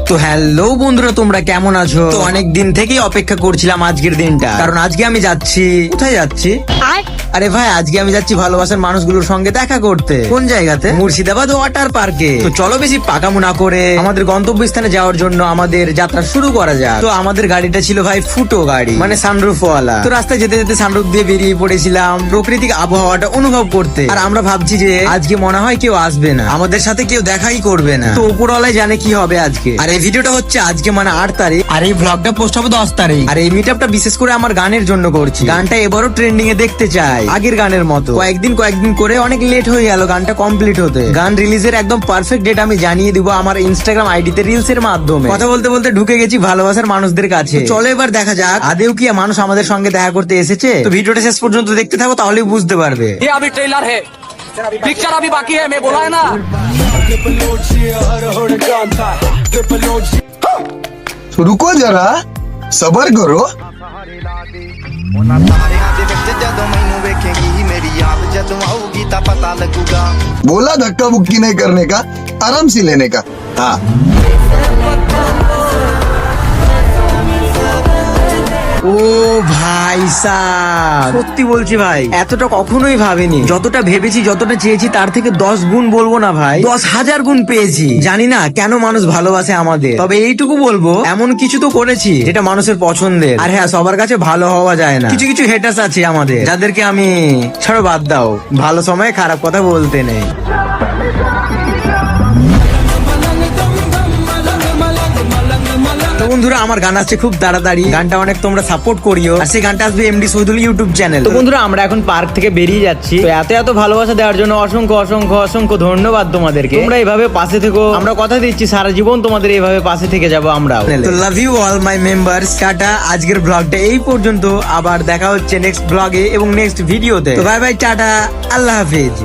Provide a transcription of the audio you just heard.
তো হ্যালো বন্ধুরা, তোমরা কেমন আছো? তো অনেক দিন থেকেই অপেক্ষা করছিলাম আজকের দিনটা, কারণ আজকে আমি যাচ্ছি। কোথায় যাচ্ছি? আরে ভাই, আজকে আমি যাচ্ছি ভালোবাসার মানুষগুলোর সঙ্গে দেখা করতে। কোন জায়গাতে? মুর্শিদাবাদ ওয়াটার পার্কে। তো চলো বেশি পাকামো না করে আমাদের গন্তব্যস্থানে যাওয়ার জন্য আমাদের যাত্রা শুরু করা যাক। তো আমাদের গাড়িটা ছিল ভাই ফুটো গাড়ি, মানে সানরুফ ওয়ালা। তো রাস্তায় যেতে যেতে সানরুফ দিয়ে বেরিয়ে পড়েছিলাম প্রাকৃতিক আবহাওয়াটা অনুভব করতে। আর আমরা ভাবছি যে আজকে মনে হয় কেউ আসবে না, আমাদের সাথে কেউ দেখাই করবে না। তো উপরওয়ালাই জানে কি হবে আজকে। আর এই ভিডিওটা হচ্ছে আজকে মানে 8 তারিখ, আর এই ভ্লগটা পোস্ট হবে 10 তারিখ। আর এই মিটআপটা বিশেষ করে আমার গানের জন্য করছি। গানটা এবারও ট্রেন্ডিং এ দেখতে চাই আগের গানের মতো। কয়েকদিন করে অনেক লেট হয়ে গেল গানটা কমপ্লিট হতে। গান রিলিজের একদম পারফেক্ট ডেট আমি জানিয়ে দিব আমার ইনস্টাগ্রাম আইডিতে রিলস এর মাধ্যমে। কথা বলতে বলতে ঢুকে গেছি ভালোবাসার মানুষদের কাছে। তো চলো এবার দেখা যাক আদেও কি মানুষ আমাদের সঙ্গে দেখা করতে এসেছে। তো ভিডিওটা শেষ পর্যন্ত দেখতে থাকো, তাহলেই বুঝতে পারবে। ये अभी ट्रेलर है, पिक्चर अभी बाकी है, मैं बोला है ना। तो रुको जरा, सबर करो। बोला धक्का मुक्की नहीं करने का, आराम से लेने का। हाँ, ও ভাই সাব, সত্যি বলছি ভাই, এতটা কখনোই ভাবিনি। যতটা ভেবেছি, যতটা চেয়েছি তার থেকে 10 গুণ বলবো না ভাই, 10,000 গুণ পেয়েছি। জানি না কেন মানুষ ভালোবাসে আমাদের, তবে এইটুকু বলবো এমন কিছু তো করেছি যেটা মানুষের পছন্দের। আর হ্যাঁ, সবার কাছে ভালো হওয়া যায় না, কিছু কিছু হেটার্স আছে আমাদের, যাদেরকে আমি ছাড়ো বাদ দাও, ভালো সময়ে খারাপ কথা বলতে নেই। তো বন্ধুরা, আমার গান আসছে খুব তাড়াতাড়ি, গানটা অনেক তোমরা সাপোর্ট করিও। আর সেই গানটা আসবে এমডি শহীদুল ইউটিউব চ্যানেল। তো বন্ধুরা, আমরা এখন পার্ক থেকে বেরিয়ে যাচ্ছি। তো এত ভালোবাসা দেওয়ার জন্য অসংখ্য অসংখ্য অসংখ্য ধন্যবাদ তোমাদেরকে। তোমরা এইভাবে পাশে থেকো, আমরা কথা দিচ্ছি সারা জীবন তোমাদের এইভাবে পাশে থেকে যাবো আমরা। তো love you all my members, tata. আজকের ব্লগটা এই পর্যন্ত, আবার দেখা হচ্ছে নেক্সট ব্লগে এবং নেক্সট ভিডিওতে। তো বাই বাই, টাটা, আল্লাহ হাফেজ।